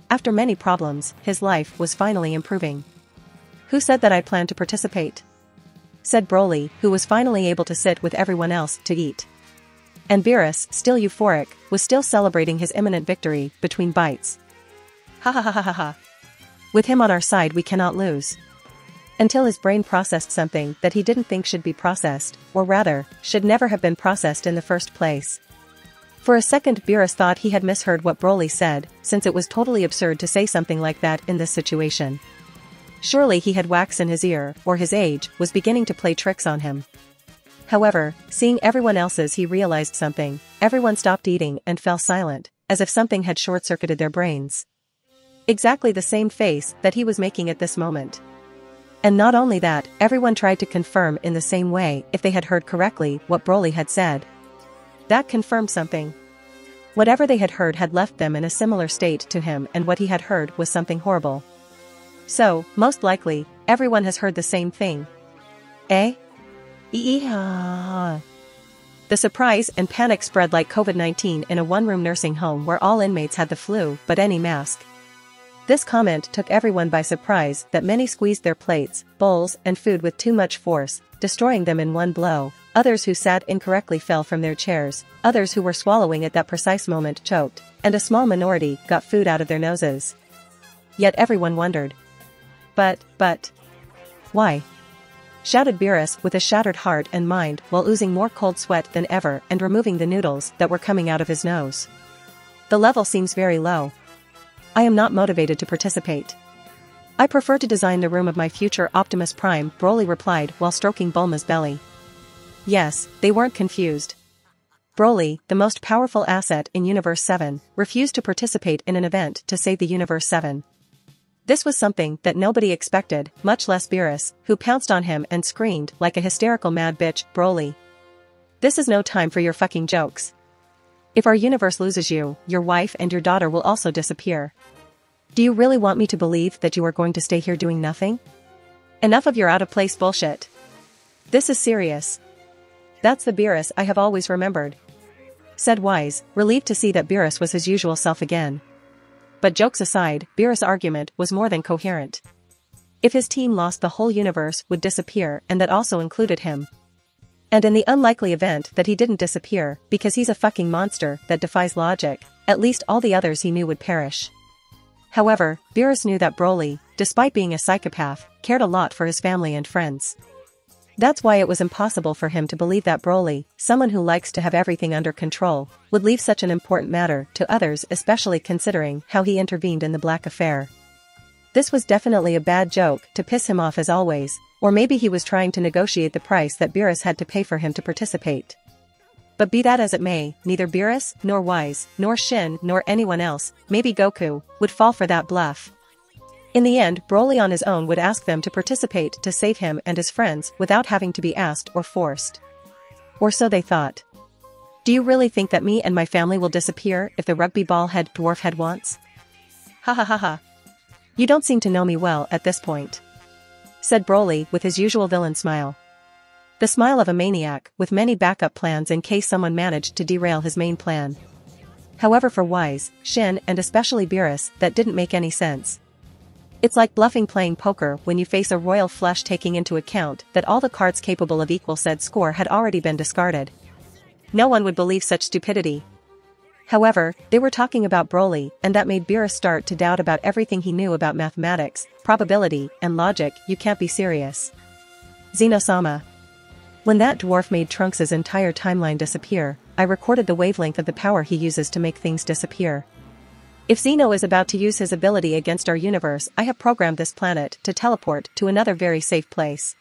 After many problems, his life was finally improving. Who said that I planned to participate? Said Broly, who was finally able to sit with everyone else to eat. And Beerus, still euphoric, was still celebrating his imminent victory between bites. Ha ha ha ha ha ha. With him on our side we cannot lose. Until his brain processed something that he didn't think should be processed, or rather, should never have been processed in the first place. For a second Beerus thought he had misheard what Broly said, since it was totally absurd to say something like that in this situation. Surely he had wax in his ear, or his age was beginning to play tricks on him. However, seeing everyone else's, he realized something. Everyone stopped eating and fell silent, as if something had short-circuited their brains. Exactly the same face that he was making at this moment. And not only that, everyone tried to confirm in the same way if they had heard correctly what Broly had said. That confirmed something. Whatever they had heard had left them in a similar state to him, and what he had heard was something horrible. So, most likely, everyone has heard the same thing. Eh? The surprise and panic spread like COVID-19 in a one-room nursing home where all inmates had the flu but any mask. This comment took everyone by surprise that many squeezed their plates, bowls, and food with too much force, destroying them in one blow. Others who sat incorrectly fell from their chairs, others who were swallowing at that precise moment choked, and a small minority got food out of their noses. Yet everyone wondered. But... why? Shouted Beerus with a shattered heart and mind while oozing more cold sweat than ever and removing the noodles that were coming out of his nose. The level seems very low. I am not motivated to participate. I prefer to design the room of my future Optimus Prime, Broly replied while stroking Bulma's belly. Yes, they weren't confused. Broly, the most powerful asset in Universe 7, refused to participate in an event to save the Universe 7. This was something that nobody expected, much less Beerus, who pounced on him and screamed like a hysterical mad bitch, Broly. This is no time for your fucking jokes. If our universe loses you, your wife and your daughter will also disappear. Do you really want me to believe that you are going to stay here doing nothing? Enough of your out-of-place bullshit. This is serious. That's the Beerus I have always remembered, said Wise, relieved to see that Beerus was his usual self again. But jokes aside, Beerus' argument was more than coherent. If his team lost, the whole universe would disappear, and that also included him. And in the unlikely event that he didn't disappear, because he's a fucking monster that defies logic, at least all the others he knew would perish. However, Beerus knew that Broly, despite being a psychopath, cared a lot for his family and friends. That's why it was impossible for him to believe that Broly, someone who likes to have everything under control, would leave such an important matter to others, especially considering how he intervened in the Black Affair. This was definitely a bad joke to piss him off as always, or maybe he was trying to negotiate the price that Beerus had to pay for him to participate. But be that as it may, neither Beerus, nor Wise, nor Shin, nor anyone else, maybe Goku, would fall for that bluff. In the end, Broly on his own would ask them to participate to save him and his friends without having to be asked or forced. Or so they thought. Do you really think that me and my family will disappear if the rugby ball head dwarf head wants? Ha ha ha ha. You don't seem to know me well at this point, said Broly with his usual villain smile. The smile of a maniac with many backup plans in case someone managed to derail his main plan. However, for Wise, Shin, and especially Beerus, that didn't make any sense. It's like bluffing playing poker when you face a royal flush, taking into account that all the cards capable of equal said score had already been discarded. No one would believe such stupidity. However, they were talking about Broly, and that made Beerus start to doubt about everything he knew about mathematics, probability, and logic. You can't be serious. Zeno-sama. When that dwarf made Trunks' entire timeline disappear, I recorded the wavelength of the power he uses to make things disappear. If Zeno is about to use his ability against our universe, I have programmed this planet to teleport to another very safe place.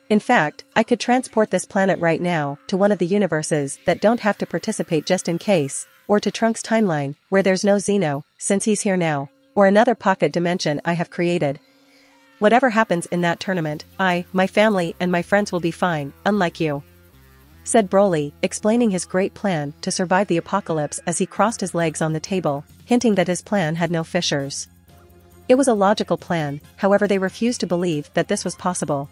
In fact, I could transport this planet right now to one of the universes that don't have to participate just in case, or to Trunks' timeline, where there's no Zeno, since he's here now, or another pocket dimension I have created. Whatever happens in that tournament, I, my family, and my friends will be fine, unlike you, said Broly, explaining his great plan to survive the apocalypse as he crossed his legs on the table, hinting that his plan had no fissures. It was a logical plan, however they refused to believe that this was possible.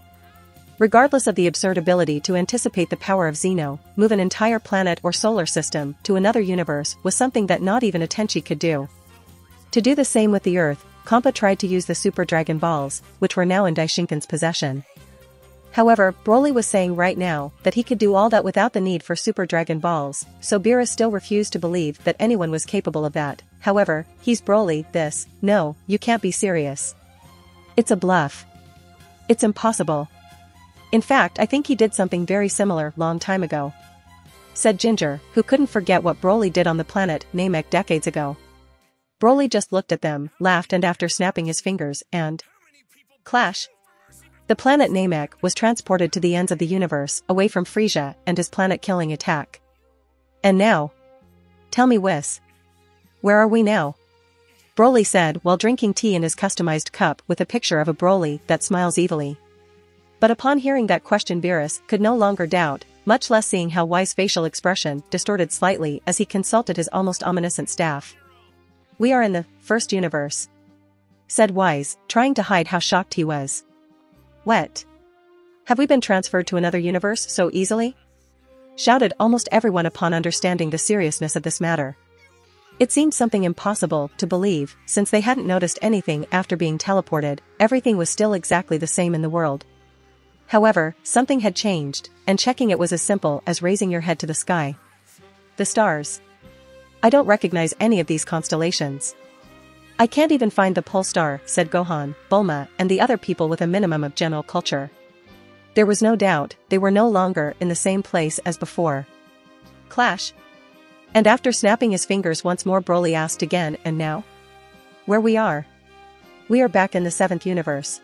Regardless of the absurd ability to anticipate the power of Zeno, move an entire planet or solar system to another universe was something that not even a Tenchi could do. To do the same with the Earth, Kompa tried to use the Super Dragon Balls, which were now in Daishinkan's possession. However, Broly was saying right now that he could do all that without the need for Super Dragon Balls, so Beerus still refused to believe that anyone was capable of that. However, he's Broly, no, you can't be serious. It's a bluff. It's impossible. In fact, I think he did something very similar long time ago, said Ginger, who couldn't forget what Broly did on the planet Namek decades ago. Broly just looked at them, laughed, and after snapping his fingers and clash, the planet Namek was transported to the ends of the universe, away from Frisia and his planet-killing attack. And now? Tell me, Whis. Where are we now? Broly said while drinking tea in his customized cup with a picture of a Broly that smiles evilly. But upon hearing that question, Beerus could no longer doubt, much less seeing how Wise's facial expression distorted slightly as he consulted his almost omniscient staff. We are in the first universe, said Wise, trying to hide how shocked he was. What? Have we been transferred to another universe so easily? Shouted almost everyone upon understanding the seriousness of this matter. It seemed something impossible to believe, since they hadn't noticed anything after being teleported. Everything was still exactly the same in the world. However, something had changed, and checking it was as simple as raising your head to the sky. The stars. I don't recognize any of these constellations. I can't even find the pole star, said Gohan, Bulma, and the other people with a minimum of general culture. There was no doubt, they were no longer in the same place as before. Clash. And after snapping his fingers once more, Broly asked again, and now? Where we are? We are back in the 7th universe.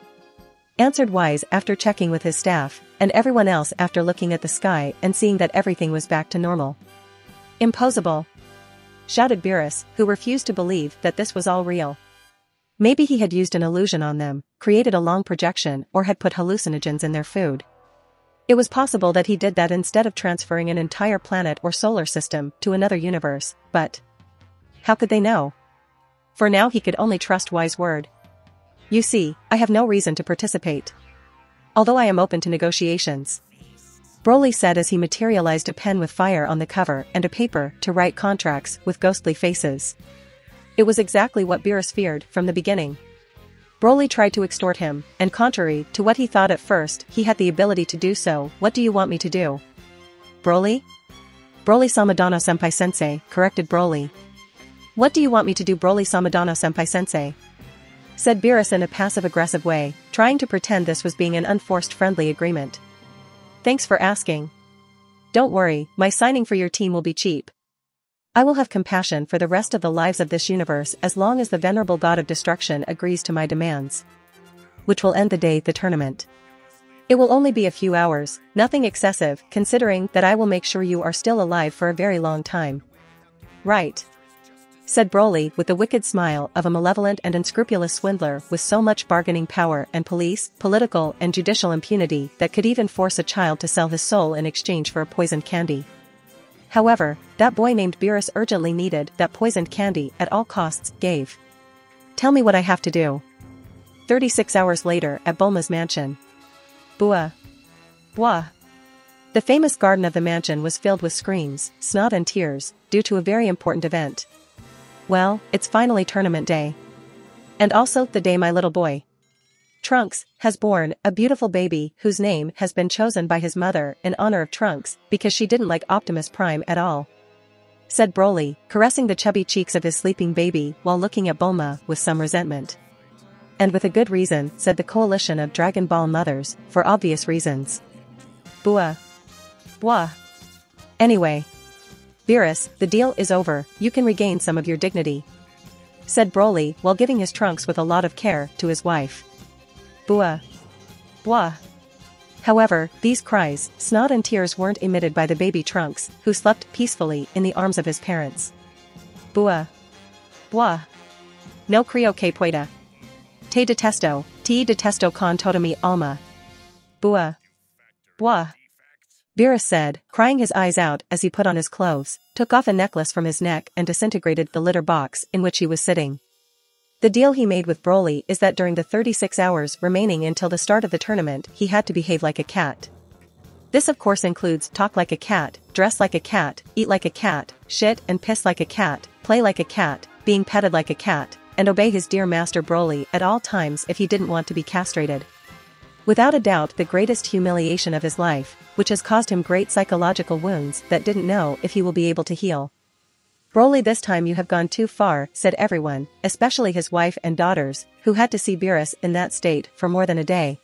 Answered Wise after checking with his staff, and everyone else after looking at the sky and seeing that everything was back to normal. Impossible! Shouted Beerus, who refused to believe that this was all real. Maybe he had used an illusion on them, created a long projection, or had put hallucinogens in their food. It was possible that he did that instead of transferring an entire planet or solar system to another universe, but how could they know? For now he could only trust Wise's word. You see, I have no reason to participate. Although I am open to negotiations. Broly said as he materialized a pen with fire on the cover and a paper to write contracts with ghostly faces. It was exactly what Beerus feared from the beginning. Broly tried to extort him, and contrary to what he thought at first, he had the ability to do so. What do you want me to do? Broly? Broly-sama Senpai Sensei, corrected Broly. What do you want me to do, Broly-sama Senpai Sensei? Said Beerus in a passive-aggressive way, trying to pretend this was being an unforced friendly agreement. Thanks for asking. Don't worry, my signing for your team will be cheap. I will have compassion for the rest of the lives of this universe as long as the venerable god of destruction agrees to my demands. Which will end the day the tournament. It will only be a few hours, nothing excessive, considering that I will make sure you are still alive for a very long time. Right. Said Broly with the wicked smile of a malevolent and unscrupulous swindler with so much bargaining power and police, political and judicial impunity that could even force a child to sell his soul in exchange for a poisoned candy. However, that boy named Beerus urgently needed that poisoned candy at all costs. Gave. Tell me what I have to do. 36 hours later at Bulma's mansion. Bua. Bua. The famous garden of the mansion was filled with screams, snot and tears, due to a very important event. Well, it's finally tournament day. And also the day my little boy, Trunks, has born a beautiful baby whose name has been chosen by his mother in honor of Trunks because she didn't like Optimus Prime at all. Said Broly, caressing the chubby cheeks of his sleeping baby while looking at Bulma with some resentment. And with a good reason, said the coalition of Dragon Ball mothers, for obvious reasons. Bua. Bua. Anyway. Beerus, the deal is over, you can regain some of your dignity. Said Broly while giving his trunks with a lot of care to his wife. Bua. Bua. However, these cries, snot and tears weren't emitted by the baby Trunks, who slept peacefully in the arms of his parents. Bua. Bua. No creo que pueda. Te detesto con toda mi alma. Bua. Bua. Beerus said, crying his eyes out as he put on his clothes, took off a necklace from his neck and disintegrated the litter box in which he was sitting. The deal he made with Broly is that during the 36 hours remaining until the start of the tournament he had to behave like a cat. This of course includes talk like a cat, dress like a cat, eat like a cat, shit and piss like a cat, play like a cat, being petted like a cat, and obey his dear master Broly at all times if he didn't want to be castrated. Without a doubt the greatest humiliation of his life, which has caused him great psychological wounds that didn't know if he will be able to heal. Broly, this time you have gone too far, said everyone, especially his wife and daughters, who had to see Beerus in that state for more than a day.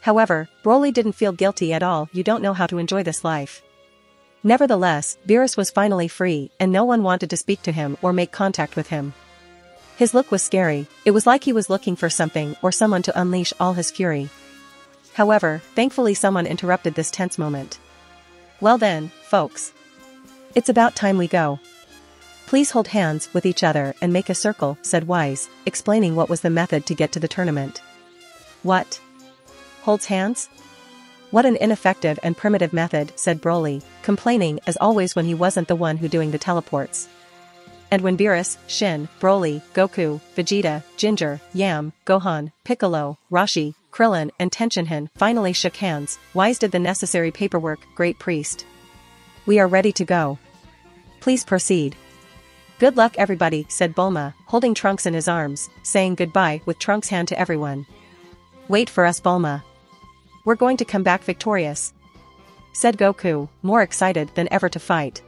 However, Broly didn't feel guilty at all. You don't know how to enjoy this life. Nevertheless, Beerus was finally free and no one wanted to speak to him or make contact with him. His look was scary, it was like he was looking for something or someone to unleash all his fury. However, thankfully someone interrupted this tense moment. Well then, folks. It's about time we go. Please hold hands with each other and make a circle, said Wise, explaining what was the method to get to the tournament. What? Holds hands? What an ineffective and primitive method, said Broly, complaining as always when he wasn't the one who doing the teleports. And when Beerus, Shin, Broly, Goku, Vegeta, Ginger, Yam, Gohan, Piccolo, Rashi, Krillin and Tenshinhan finally shook hands, Wise did the necessary paperwork. Great priest. We are ready to go. Please proceed. Good luck everybody, said Bulma, holding Trunks in his arms, saying goodbye with Trunks' hand to everyone. Wait for us, Bulma. We're going to come back victorious. Said Goku, more excited than ever to fight.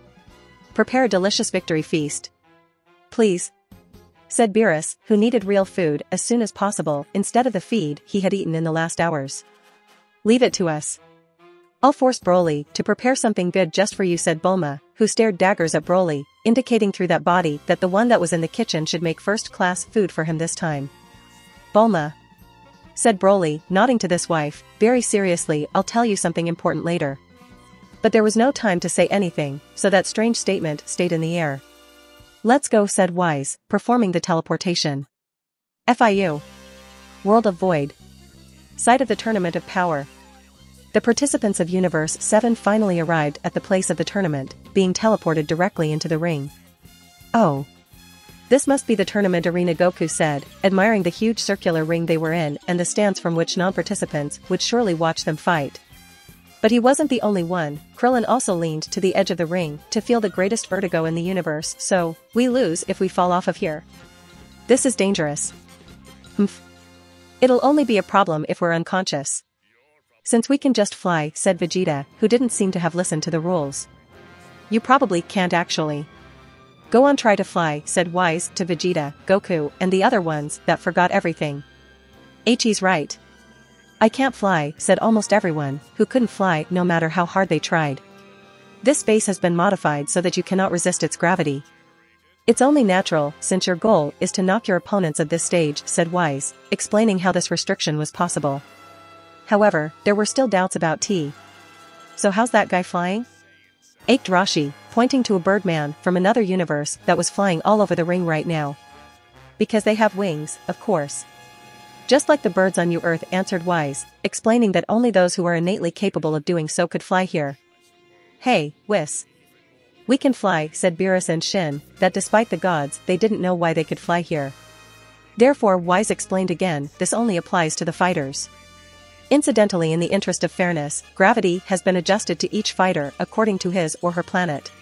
Prepare a delicious victory feast. Please. Said Beerus, who needed real food as soon as possible instead of the feed he had eaten in the last hours. Leave it to us. I'll force Broly to prepare something good just for you, said Bulma, who stared daggers at Broly, indicating through that body that the one that was in the kitchen should make first-class food for him this time. Bulma, said Broly, nodding to this wife, very seriously, I'll tell you something important later. But there was no time to say anything, so that strange statement stayed in the air. Let's go, said Wise, performing the teleportation. FIU. World of Void. Site of the Tournament of Power. The participants of Universe 7 finally arrived at the place of the tournament, being teleported directly into the ring. Oh. This must be the tournament arena, Goku said, admiring the huge circular ring they were in and the stands from which non-participants would surely watch them fight. But he wasn't the only one. Krillin also leaned to the edge of the ring to feel the greatest vertigo in the universe, so, we lose if we fall off of here. This is dangerous. It'll only be a problem if we're unconscious. Since we can just fly, said Vegeta, who didn't seem to have listened to the rules. You probably can't actually. Go on, try to fly, said Wise to Vegeta, Goku, and the other ones that forgot everything. He's right. I can't fly, said almost everyone, who couldn't fly no matter how hard they tried. This base has been modified so that you cannot resist its gravity. It's only natural, since your goal is to knock your opponents at this stage, said Wise, explaining how this restriction was possible. However, there were still doubts about T. So how's that guy flying? Ached Rashi, pointing to a birdman from another universe that was flying all over the ring right now. Because they have wings, of course. Just like the birds on your Earth, answered Wise, explaining that only those who are innately capable of doing so could fly here. Hey, Whis. We can fly, said Beerus and Shin, that despite the gods, they didn't know why they could fly here. Therefore, Wise explained again, this only applies to the fighters. Incidentally, in the interest of fairness, gravity has been adjusted to each fighter according to his or her planet.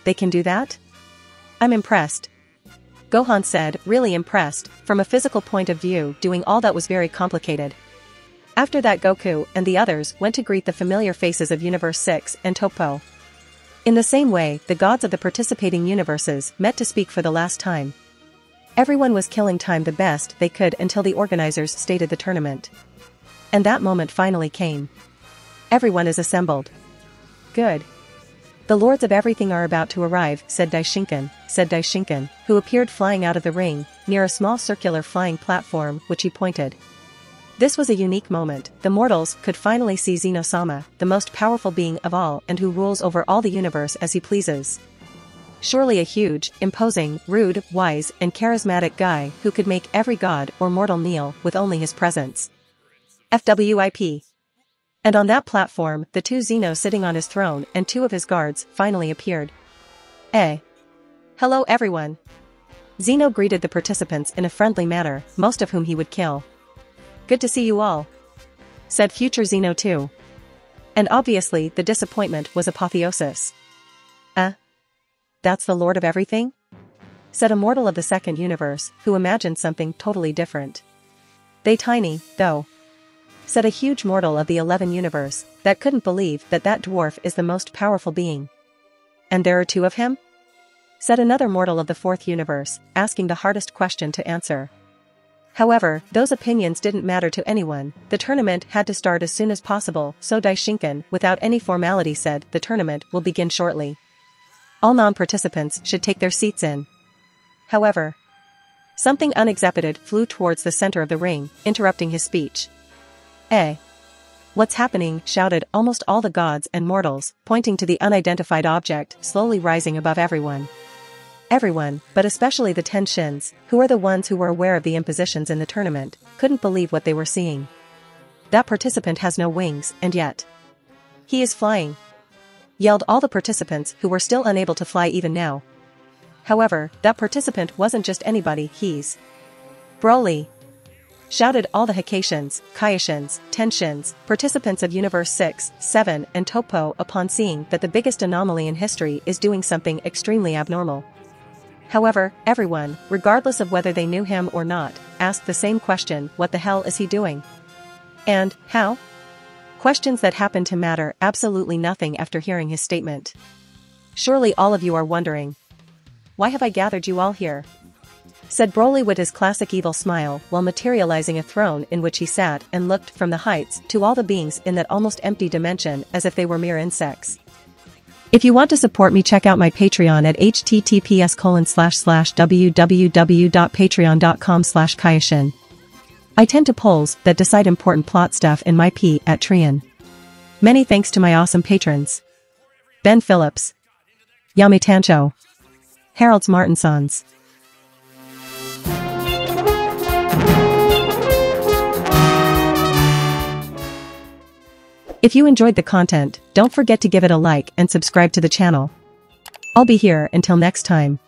They can do that? I'm impressed. Gohan said, really impressed, from a physical point of view, doing all that was very complicated. After that, Goku and the others went to greet the familiar faces of Universe 6 and Topo. In the same way, the gods of the participating universes met to speak for the last time. Everyone was killing time the best they could until the organizers stated the tournament. And that moment finally came. Everyone is assembled. Good. The lords of everything are about to arrive, said Daishinkan, who appeared flying out of the ring, near a small circular flying platform which he pointed. This was a unique moment. The mortals could finally see Zeno-sama, the most powerful being of all and who rules over all the universe as he pleases. Surely a huge, imposing, rude, wise, and charismatic guy who could make every god or mortal kneel with only his presence. FWIP. And on that platform, the two Zeno sitting on his throne and two of his guards finally appeared. Hello everyone. Zeno greeted the participants in a friendly manner, most of whom he would kill. Good to see you all, said future Zeno too. And obviously the disappointment was apotheosis. That's the Lord of Everything? Said a mortal of the second universe, who imagined something totally different. They tiny, though. Said a huge mortal of the 11 universe, that couldn't believe that that dwarf is the most powerful being. And there are two of him? Said another mortal of the 4th universe, asking the hardest question to answer. However, those opinions didn't matter to anyone. The tournament had to start as soon as possible, so Daishinkan, without any formality, said, the tournament will begin shortly. All non-participants should take their seats in. However, something unexpected flew towards the center of the ring, interrupting his speech. What's happening? Shouted almost all the gods and mortals, pointing to the unidentified object slowly rising above everyone. Everyone, but especially the 10 Shins, who are the ones who were aware of the impositions in the tournament, couldn't believe what they were seeing. That participant has no wings, and yet he is flying, yelled all the participants who were still unable to fly even now. However, that participant wasn't just anybody, he's Broly. Shouted all the Hakaishins, Kaiashins, Tenshins, participants of Universe 6, 7 and Topo upon seeing that the biggest anomaly in history is doing something extremely abnormal. However, everyone, regardless of whether they knew him or not, asked the same question, what the hell is he doing? And, how? Questions that happen to matter absolutely nothing after hearing his statement. Surely all of you are wondering, why have I gathered you all here? said Broly with his classic evil smile while materializing a throne in which he sat and looked from the heights to all the beings in that almost empty dimension as if they were mere insects. If you want to support me, check out my Patreon at https://www.patreon.com/Kaioshin. I tend to polls that decide important plot stuff in my P at Trian. Many thanks to my awesome patrons. Ben Phillips, Yami Tancho, Harold Martinsons. If you enjoyed the content, don't forget to give it a like and subscribe to the channel. I'll be here until next time.